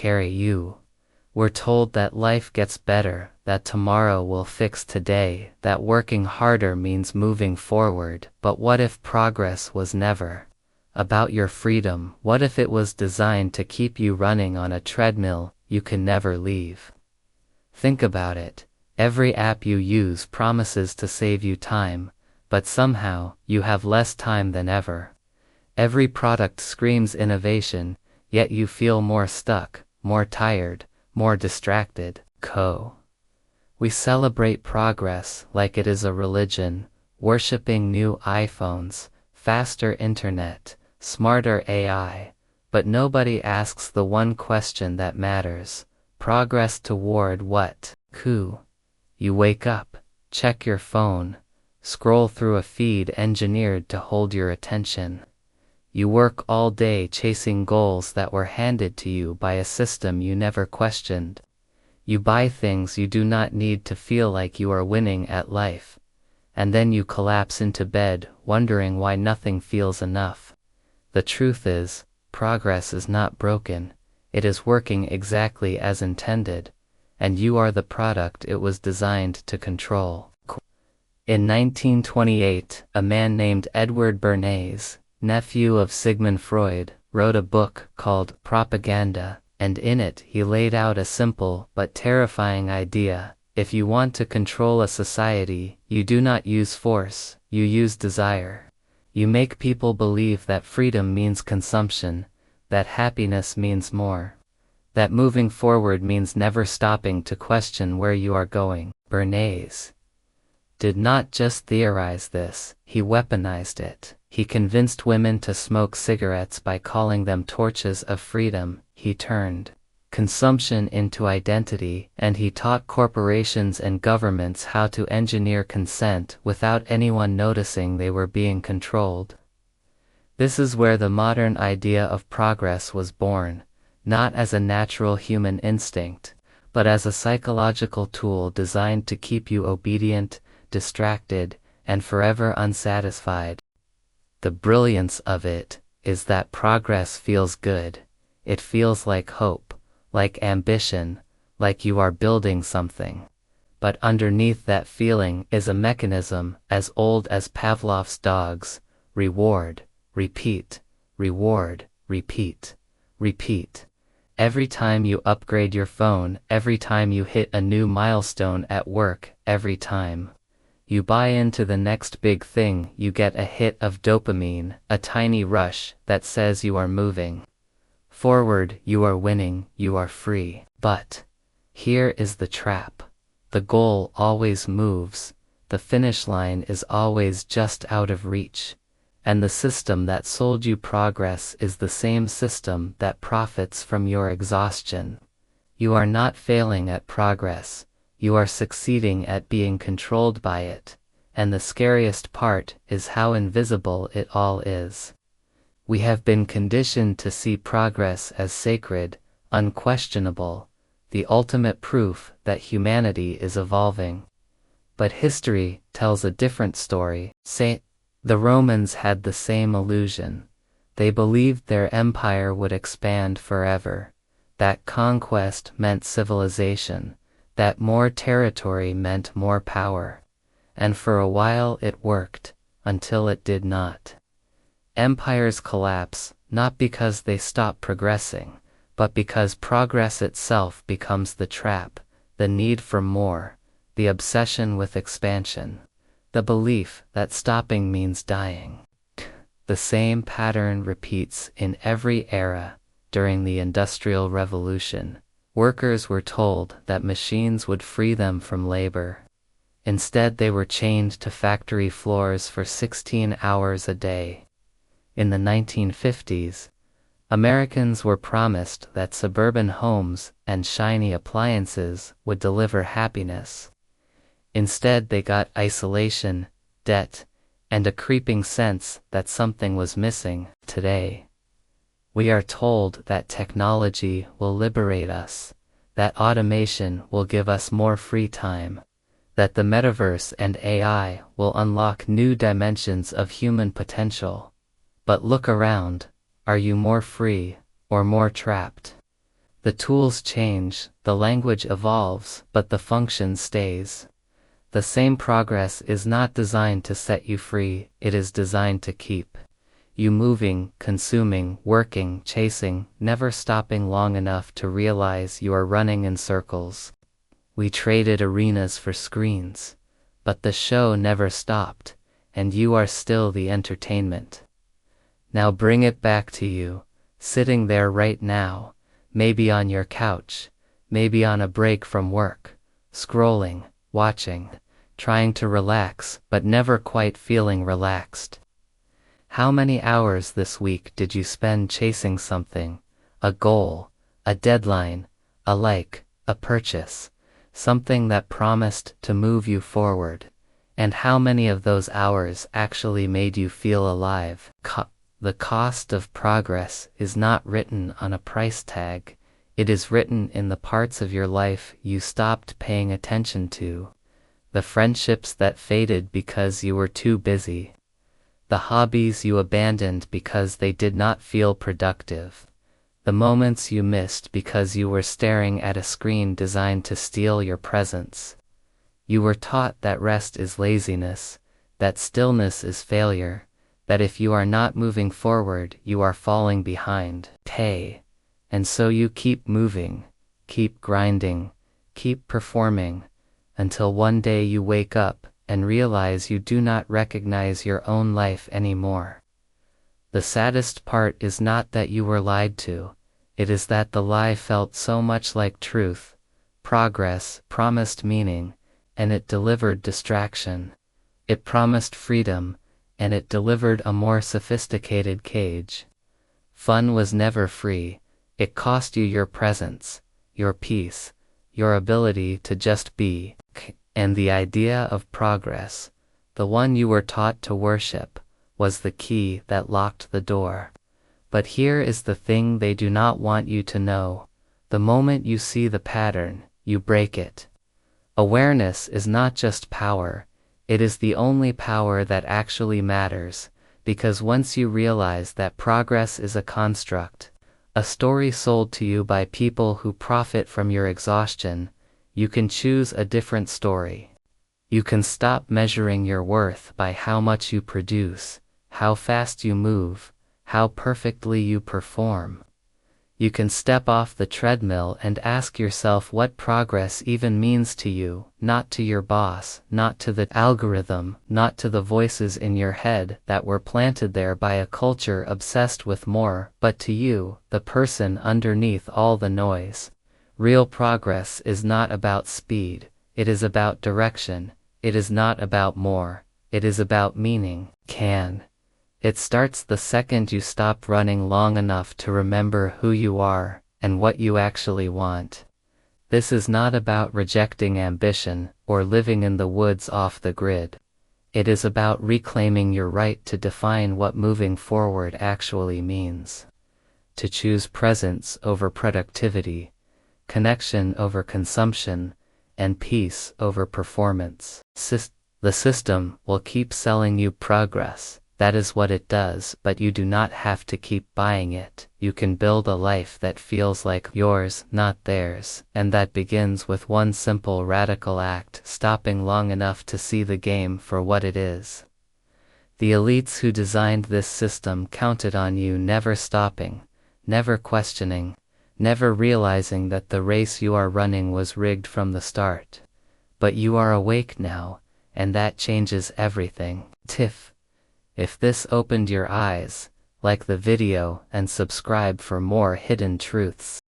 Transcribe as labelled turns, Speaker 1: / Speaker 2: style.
Speaker 1: carry you. We're told that life gets better, that tomorrow will fix today, that working harder means moving forward. But what if progress was never about your freedom? What if it was designed to keep you running on a treadmill you can never leave? Think about it. Every app you use promises to save you time, but somehow you have less time than ever. Every product screams innovation, yet you feel more stuck, more tired, more distracted. We celebrate progress like it is a religion, worshipping new iPhones, faster internet, smarter AI, but nobody asks the one question that matters: progress toward what? You wake up, check your phone, scroll through a feed engineered to hold your attention. You work all day chasing goals that were handed to you by a system you never questioned. You buy things you do not need to feel like you are winning at life. And then you collapse into bed, wondering why nothing feels enough. The truth is, progress is not broken. It is working exactly as intended, and you are the product it was designed to control. In 1928, a man named Edward Bernays, nephew of Sigmund Freud, wrote a book called Propaganda, and in it he laid out a simple but terrifying idea. If you want to control a society, you do not use force, you use desire. You make people believe that freedom means consumption, that happiness means more, that moving forward means never stopping to question where you are going. Bernays did not just theorize this, he weaponized it. He convinced women to smoke cigarettes by calling them torches of freedom. He turned consumption into identity, and he taught corporations and governments how to engineer consent without anyone noticing they were being controlled. This is where the modern idea of progress was born, not as a natural human instinct, but as a psychological tool designed to keep you obedient, distracted, and forever unsatisfied. The brilliance of it is that progress feels good. It feels like hope, like ambition, like you are building something. But underneath that feeling is a mechanism as old as Pavlov's dogs: reward, repeat, reward, repeat, repeat. Every time you upgrade your phone, every time you hit a new milestone at work, every time you buy into the next big thing, you get a hit of dopamine, a tiny rush that says you are moving forward, you are winning, you are free. But here is the trap. The goal always moves, the finish line is always just out of reach. And the system that sold you progress is the same system that profits from your exhaustion. You are not failing at progress. You are succeeding at being controlled by it, and the scariest part is how invisible it all is. We have been conditioned to see progress as sacred, unquestionable, the ultimate proof that humanity is evolving. But history tells a different story. The Romans had the same illusion. They believed their empire would expand forever, that conquest meant civilization, that more territory meant more power. And for a while it worked, until it did not. Empires collapse, not because they stop progressing, but because progress itself becomes the trap, the need for more, the obsession with expansion, the belief that stopping means dying. The same pattern repeats in every era. During the Industrial Revolution, workers were told that machines would free them from labor. Instead, they were chained to factory floors for 16 hours a day. In the 1950s, Americans were promised that suburban homes and shiny appliances would deliver happiness. Instead, they got isolation, debt, and a creeping sense that something was missing. Today, we are told that technology will liberate us, that automation will give us more free time, that the metaverse and AI will unlock new dimensions of human potential. But look around. Are you more free, or more trapped? The tools change, the language evolves, but the function stays. The same progress is not designed to set you free, it is designed to keep you moving, consuming, working, chasing, never stopping long enough to realize you are running in circles. We traded arenas for screens, but the show never stopped, and you are still the entertainment. Now bring it back to you, sitting there right now, maybe on your couch, maybe on a break from work, scrolling, watching, trying to relax, but never quite feeling relaxed. How many hours this week did you spend chasing something, a goal, a deadline, a like, a purchase, something that promised to move you forward? And how many of those hours actually made you feel alive? The cost of progress is not written on a price tag, it is written in the parts of your life you stopped paying attention to, the friendships that faded because you were too busy, the hobbies you abandoned because they did not feel productive, the moments you missed because you were staring at a screen designed to steal your presence. You were taught that rest is laziness, that stillness is failure, that if you are not moving forward, you are falling behind. And so you keep moving, keep grinding, keep performing, until one day you wake up and realize you do not recognize your own life anymore. The saddest part is not that you were lied to, it is that the lie felt so much like truth. Progress promised meaning, and it delivered distraction. It promised freedom, and it delivered a more sophisticated cage. Fun was never free, it cost you your presence, your peace, your ability to just be. And the idea of progress, the one you were taught to worship, was the key that locked the door. But here is the thing they do not want you to know. The moment you see the pattern, you break it. Awareness is not just power, it is the only power that actually matters, because once you realize that progress is a construct, a story sold to you by people who profit from your exhaustion, you can choose a different story. You can stop measuring your worth by how much you produce, how fast you move, how perfectly you perform. You can step off the treadmill and ask yourself what progress even means to you, not to your boss, not to the algorithm, not to the voices in your head that were planted there by a culture obsessed with more, but to you, the person underneath all the noise. Real progress is not about speed, it is about direction, it is not about more, it is about meaning. It starts the second you stop running long enough to remember who you are, and what you actually want. This is not about rejecting ambition, or living in the woods off the grid. It is about reclaiming your right to define what moving forward actually means. To choose presence over productivity, connection over consumption, and peace over performance. The system will keep selling you progress, that is what it does, but you do not have to keep buying it. You can build a life that feels like yours, not theirs, and that begins with one simple radical act: stopping long enough to see the game for what it is. The elites who designed this system counted on you never stopping, never questioning, never realizing that the race you are running was rigged from the start. But you are awake now, and that changes everything. If this opened your eyes, like the video and subscribe for more hidden truths.